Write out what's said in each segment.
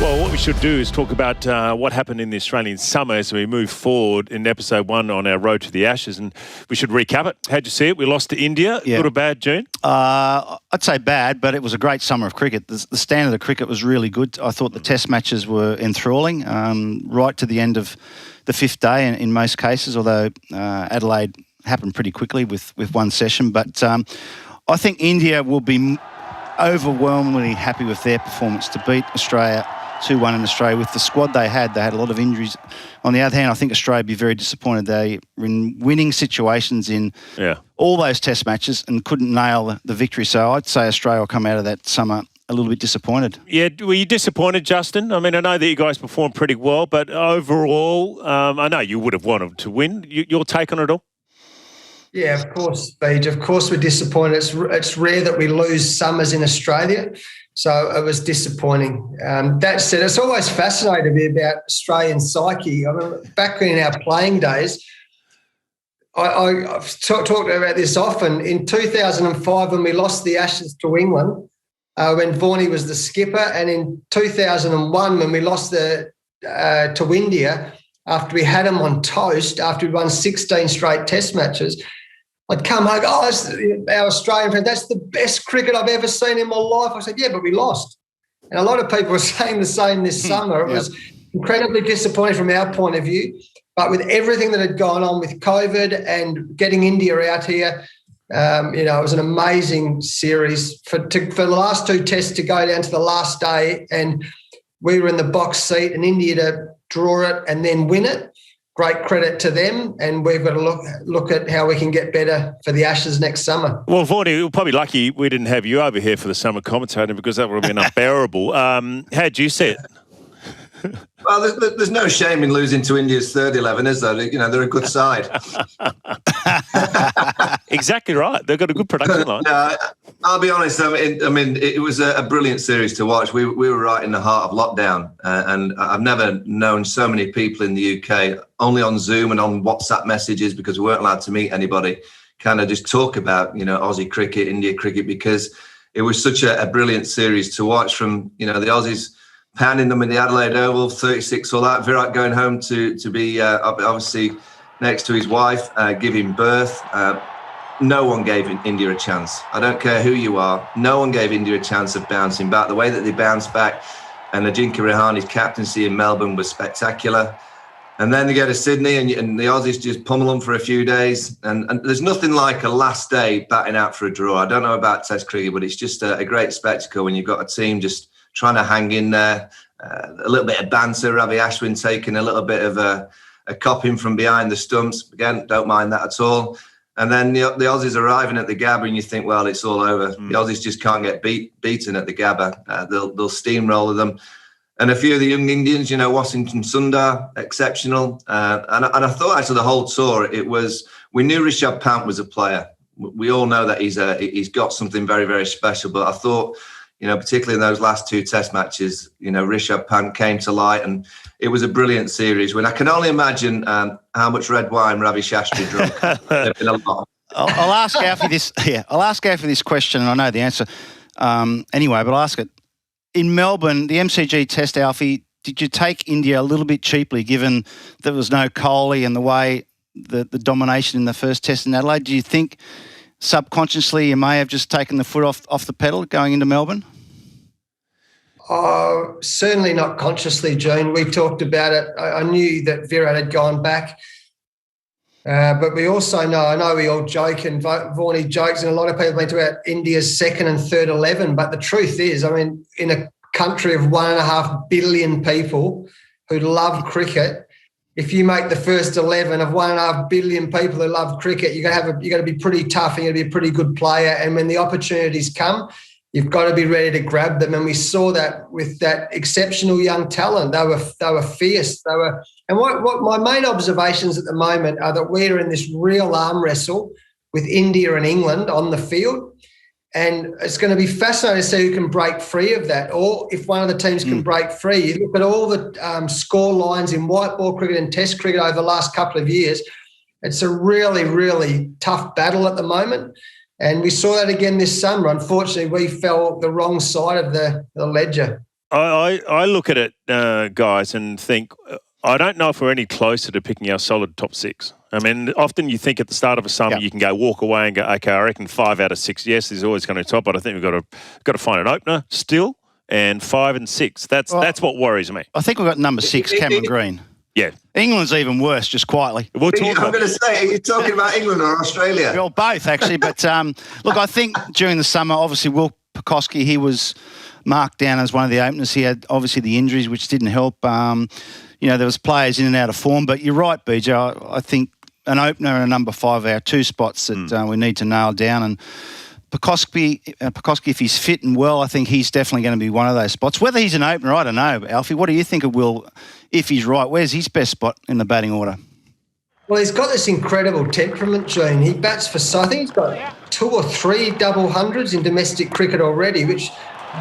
Well, what we should do is talk about what happened in the Australian summer as we move forward in episode 1 on our road to the Ashes, and we should recap it. How'd you see it? We lost to India. Yeah. Good or bad, June? I'd say bad, but it was a great summer of cricket. The standard of cricket was really good. I thought the test matches were enthralling right to the end of the fifth day in most cases, although Adelaide happened pretty quickly with one session. But I think India will be overwhelmingly happy with their performance to beat Australia 2-1 in Australia. With the squad they had a lot of injuries. On the other hand, I think Australia would be very disappointed. They were in winning situations in all those test matches and couldn't nail the victory. So I'd say Australia will come out of that summer a little bit disappointed. Yeah, were you disappointed, Justin? I mean, I know that you guys performed pretty well, but overall, I know you would have wanted to win. Your take on it all? Yeah, of course, Beej. Of course we're disappointed. It's rare that we lose summers in Australia, so it was disappointing. That said, it's always fascinated me about Australian psyche. I mean, back in our playing days, I've talked about this often. In 2005, when we lost the Ashes to England, when Varney was the skipper, and in 2001, when we lost to India, after we had them on toast, after we won 16 straight test matches, I'd come home, that's our Australian friend, that's the best cricket I've ever seen in my life. I said, yeah, but we lost. And a lot of people were saying the same this summer. It was incredibly disappointing from our point of view. But with everything that had gone on with COVID and getting India out here, it was an amazing series. For the last two tests to go down to the last day, and we were in the box seat, and India to draw it and then win it. Great credit to them, and we've got to look at how we can get better for the Ashes next summer. Well, Varney, we're probably lucky we didn't have you over here for the summer commentating, because that would have been unbearable. How'd you see it? Well, there's no shame in losing to India's third 11, is there? They're a good side. Exactly right. They've got a good production line. No, I'll be honest. I mean, it was a brilliant series to watch. We were right in the heart of lockdown, and I've never known so many people in the UK, only on Zoom and on WhatsApp messages, because we weren't allowed to meet anybody, kind of just talk about, Aussie cricket, India cricket, because it was such a brilliant series to watch, from, the Aussies pounding them in the Adelaide Oval, 36 all that. Virat going home to be obviously next to his wife, giving birth. No one gave India a chance. I don't care who you are. No one gave India a chance of bouncing back. The way that they bounced back, and Ajinkya Rahani's captaincy in Melbourne was spectacular. And then they go to Sydney, and the Aussies just pummel them for a few days. And there's nothing like a last day batting out for a draw. I don't know about Test cricket, but it's just a great spectacle when you've got a team just trying to hang in there. A little bit of banter, Ravi Ashwin taking a little bit of a copping from behind the stumps. Again, don't mind that at all. And then the Aussies arriving at the Gabba, and you think, well, it's all over. The Aussies just can't get beaten at the Gabba. They'll steamroller them. And a few of the young Indians, Washington Sundar, exceptional. And I thought actually the whole tour, we knew Rishabh Pant was a player. We all know that he's got something very, very special. But I thought, particularly in those last two test matches, Rishabh Pant came to light, and it was a brilliant series. When I can only imagine how much red wine Ravi Shastri drank. There'd been a lot. I'll ask Alfie this. Yeah, I'll ask Alfie this question, and I know the answer anyway, but I'll ask it. In Melbourne, the MCG Test, Alfie, did you take India a little bit cheaply, given there was no Kohli and the way the domination in the first test in Adelaide? Do you think subconsciously you may have just taken the foot off the pedal going into Melbourne? Oh, certainly not consciously, June. We talked about it. I knew that Virat had gone back. But we also know, I know we all joke, and Varney jokes, and a lot of people talk about India's second and third 11. But the truth is, in a country of 1.5 billion people who love cricket, if you make the first 11 of 1.5 billion people who love cricket, you're going to be pretty tough, and you're going to be a pretty good player. And when the opportunities come, you've got to be ready to grab them. And we saw that with that exceptional young talent. They were fierce. And what my main observations at the moment are that we're in this real arm wrestle with India and England on the field. And it's going to be fascinating to see who can break free of that, or if one of the teams can break free. You look at all the score lines in white ball cricket and Test cricket over the last couple of years. It's a really, really tough battle at the moment. And we saw that again this summer. Unfortunately, we fell the wrong side of the ledger. I look at it, guys, and think I don't know if we're any closer to picking our solid top six. I mean, often you think at the start of a summer you can walk away and go, okay, I reckon 5 out of 6. Yes, there's always going to top, but I think we've got to find an opener still, and 5 and 6. That's what worries me. I think we've got number 6, Cameron Green. Yeah. England's even worse, just quietly. I'm going to say, are you talking about England or Australia? Well, both, actually. But, look, I think during the summer, obviously, Will Pucoskie, he was marked down as one of the openers. He had, obviously, the injuries, which didn't help. There was players in and out of form. But you're right, BJ. I think an opener and a number 5 are our 2 spots that we need to nail down. And Pucoskie, if he's fit and well, I think he's definitely going to be one of those spots. Whether he's an opener, I don't know. Alfie, what do you think of Will, if he's right? Where's his best spot in the batting order? Well, he's got this incredible temperament, Gene. He bats for, I think he's got 2 or 3 double hundreds in domestic cricket already, which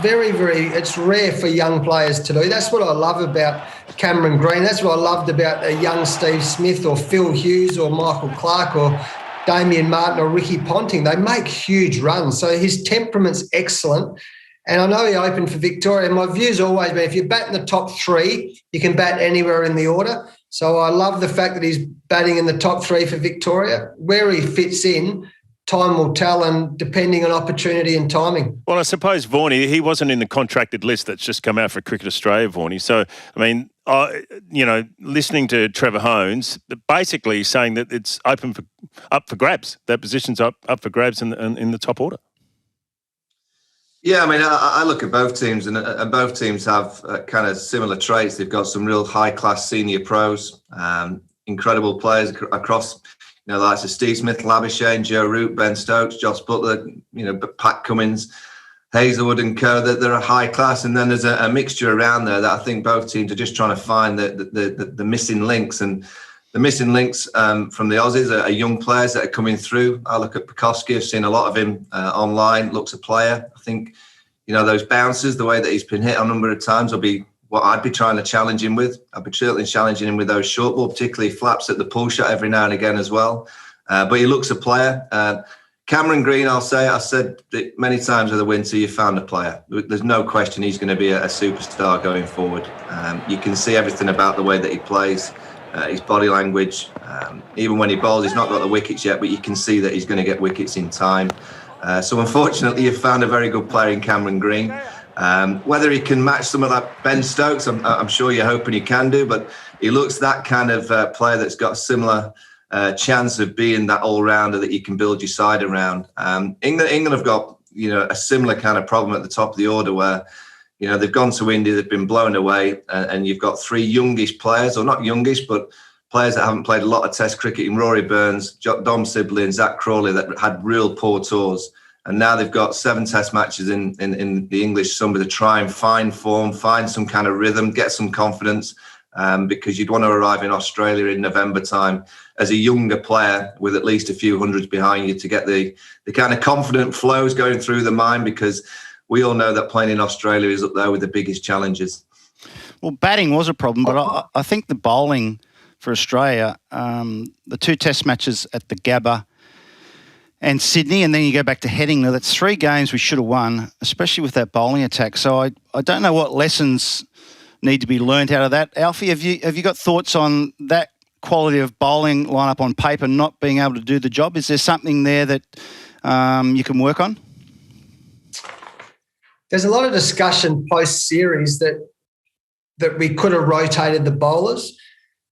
it's rare for young players to do. That's what I love about Cameron Green. That's what I loved about a young Steve Smith or Phil Hughes or Michael Clarke or Damien Martin or Ricky Ponting. They make huge runs. So his temperament's excellent. And I know he opened for Victoria. My view's always been, if you bat in the top 3, you can bat anywhere in the order. So I love the fact that he's batting in the top 3 for Victoria. Where he fits in, time will tell, and depending on opportunity and timing. Well, I suppose Vaughan, he wasn't in the contracted list that's just come out for Cricket Australia, Vaughan. So, I mean, listening to Trevor Hohns, basically saying that it's up for grabs. That position's up for grabs in the top order. Yeah, I mean, I look at both teams, and both teams have kind of similar traits. They've got some real high-class senior pros, incredible players across, the likes of Steve Smith, Labuschagne, Joe Root, Ben Stokes, Joss Butler, Pat Cummins, Hazelwood and co. That they're a high class, and then there's a mixture around there that I think both teams are just trying to find the missing links. And the missing links from the Aussies are young players that are coming through. I look at Pucoskie. I've seen a lot of him online. Looks a player. I think those bounces, the way that he's been hit a number of times, will be what I'd be trying to challenge him with. I'd be certainly challenging him with those short ball, particularly flaps at the pull shot every now and again as well. But he looks a player. Cameron Green, I've said that many times in the winter, you found a player. There's no question he's going to be a superstar going forward. You can see everything about the way that he plays, his body language. Even when he bowls, he's not got the wickets yet, but you can see that he's going to get wickets in time. So unfortunately, you've found a very good player in Cameron Green. Whether he can match someone like Ben Stokes, I'm sure you're hoping he can do, but he looks that kind of player that's got a similar chance of being that all-rounder that you can build your side around. England have got a similar kind of problem at the top of the order where they've gone to India, they've been blown away, and you've got 3 youngish players, or not youngish, but players that haven't played a lot of Test cricket in Rory Burns, Dom Sibley and Zach Crawley that had real poor tours. And now they've got 7 Test matches in the English summer to try and find form, find some kind of rhythm, get some confidence, because you'd want to arrive in Australia in November time as a younger player with at least a few hundreds behind you to get the kind of confident flows going through the mind, because we all know that playing in Australia is up there with the biggest challenges. Well, batting was a problem, but I think the bowling for Australia, the 2 Test matches at the Gabba and Sydney, and then you go back to Headingley. That's 3 games we should have won, especially with that bowling attack. So I don't know what lessons need to be learnt out of that. Alfie, have you got thoughts on that quality of bowling lineup on paper not being able to do the job? Is there something there that you can work on? There's a lot of discussion post-series that we could have rotated the bowlers.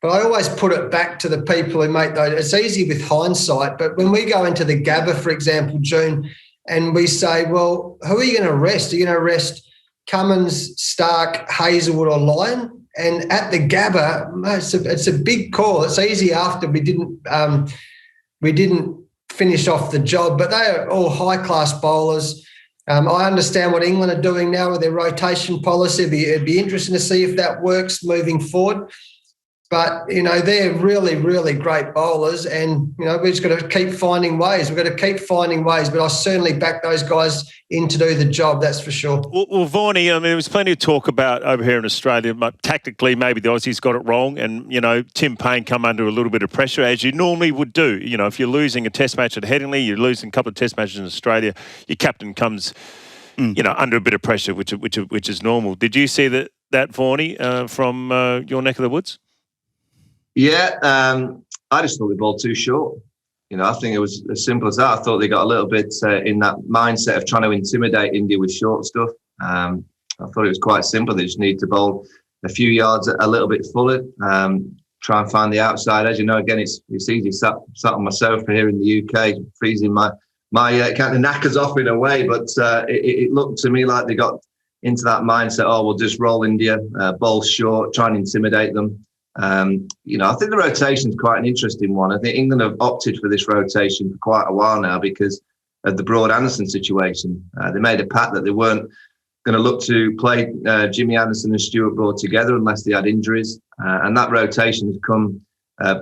But I always put it back to the people who make those. It's easy with hindsight, but when we go into the Gabba, for example, June, and we say, well, who are you going to rest? Are you going to rest Cummins, Stark, Hazelwood or Lyon? And at the Gabba, it's a big call. It's easy after we didn't finish off the job, but they are all high-class bowlers. I understand what England are doing now with their rotation policy. It'd be interesting to see if that works moving forward. But, they're really, really great bowlers, and, we've just got to keep finding ways. We've got to keep finding ways, but I certainly back those guys in to do the job, that's for sure. Well, Vaughnie, there was plenty of talk about over here in Australia, tactically maybe the Aussies got it wrong, and, Tim Paine come under a little bit of pressure, as you normally would do. If you're losing a Test match at Headingley, you're losing a couple of Test matches in Australia, your captain comes under a bit of pressure, which is normal. Did you see that Vaughnie, from your neck of the woods? Yeah, I just thought they bowled too short. I think it was as simple as that. I thought they got a little bit in that mindset of trying to intimidate India with short stuff. I thought it was quite simple. They just need to bowl a few yards a little bit fuller, try and find the outside edge. Again, it's easy. Sat on my sofa here in the UK, freezing my kind of knackers off in a way. But it looked to me like they got into that mindset. Oh, we'll just roll India, bowl short, try and intimidate them. I think the rotation is quite an interesting one. I think England have opted for this rotation for quite a while now because of the Broad Anderson situation. They made a pact that they weren't going to look to play Jimmy Anderson and Stuart Broad together unless they had injuries. And that rotation has come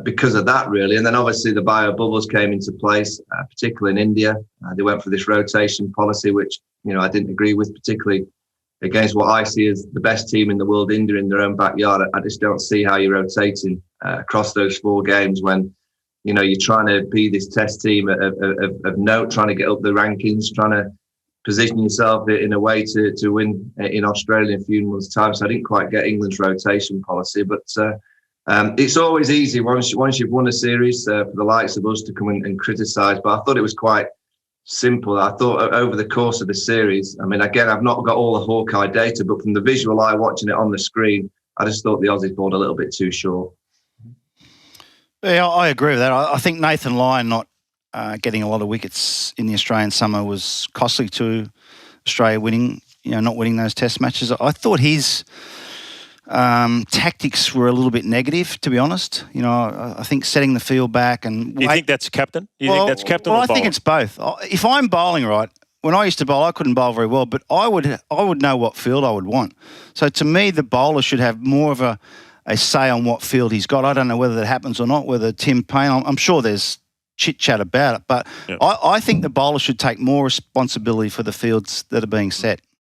because of that, really. And then obviously the bio bubbles came into place, particularly in India. They went for this rotation policy, which, I didn't agree with, particularly against what I see as the best team in the world, India, in their own backyard. I just don't see how you're rotating across those 4 games when, you're trying to be this test team of note, trying to get up the rankings, trying to position yourself in a way to win in Australia in a few months' time. So I didn't quite get England's rotation policy, but it's always easy once you've won a series for the likes of us to come and criticise. But I thought it was quite simple. I thought over the course of the series, again, I've not got all the Hawkeye data, but from the visual eye watching it on the screen, I just thought the Aussies bowled a little bit too short. Yeah, I agree with that. I think Nathan Lyon not getting a lot of wickets in the Australian summer was costly to Australia winning, not winning those test matches. I thought his tactics were a little bit negative, to be honest. I think setting the field back and... Do you think that's captain? Think that's captain or I think it's both. If I'm bowling right, when I used to bowl, I couldn't bowl very well, but I would know what field I would want. So to me, the bowler should have more of a say on what field he's got. I don't know whether that happens or not, whether Tim Payne... I'm sure there's chit-chat about it, but I think the bowler should take more responsibility for the fields that are being set.